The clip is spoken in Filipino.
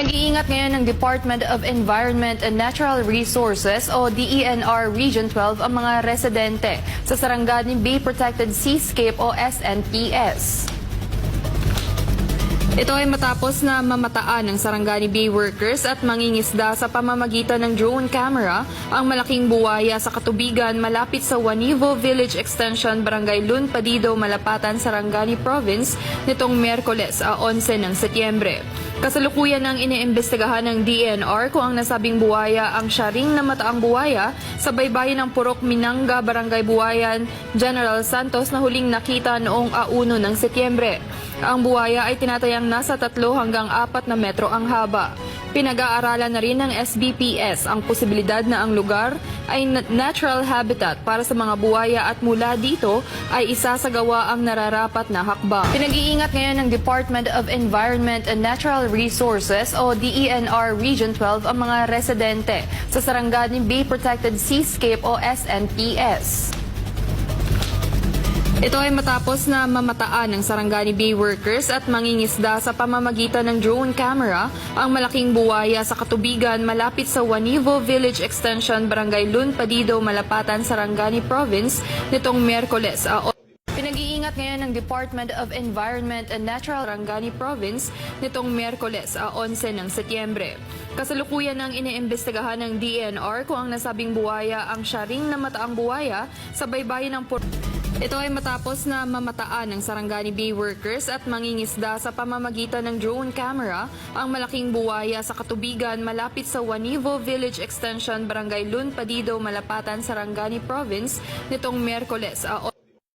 Pinag-iingat ngayon ng Department of Environment and Natural Resources o DENR Region 12 ang mga residente sa Sarangani Bay Protected Seascape o SNPS. Ito ay matapos na mamataan ng Sarangani Bay workers at mangingisda sa pamamagitan ng drone camera ang malaking buwaya sa katubigan malapit sa Wanivo Village Extension, Barangay Lun Padido, Malapatan, Sarangani Province nitong Miyerkules, 11 ng Setyembre. Kasalukuyan ang iniimbestigahan ng DENR kung ang nasabing buwaya ang syaring na mataang buwaya sa baybayin ng Purok Minanga, Barangay Buwayan, General Santos na huling nakita noong 1 ng Setyembre. Ang buwaya ay tinatayang nasa 3 hanggang 4 na metro ang haba. Pinag-aaralan na rin ng SBPS ang posibilidad na ang lugar ay natural habitat para sa mga buwaya at mula dito ay isasagawa ang nararapat na hakbang. Pinag-iingat ngayon ng Department of Environment and Natural Resources o DENR Region 12 ang mga residente sa Sarangani Bay Protected Seascape o SNPS. Ito ay matapos na mamataan ng Sarangani Bay workers at mangingisda sa pamamagitan ng drone camera ang malaking buwaya sa katubigan malapit sa Wanivo Village Extension, Barangay Lun Padido, Malapatan, Sarangani Province nitong Miyerkules. Pinag-iingat ngayon ng Department of Environment and Natural Sarangani Province nitong Miyerkules, 11 ng Setyembre. Kasalukuyan ang iniimbestigahan ng DENR kung ang nasabing buwaya ang syaring na mataang buwaya sa baybayin ng Ito ay matapos na mamataan ng Sarangani Bay workers at mangingisda sa pamamagitan ng drone camera ang malaking buwaya sa katubigan malapit sa Wanivo Village Extension, Barangay Lun Padido, Malapatan, Sarangani Province nitong Miyerkules.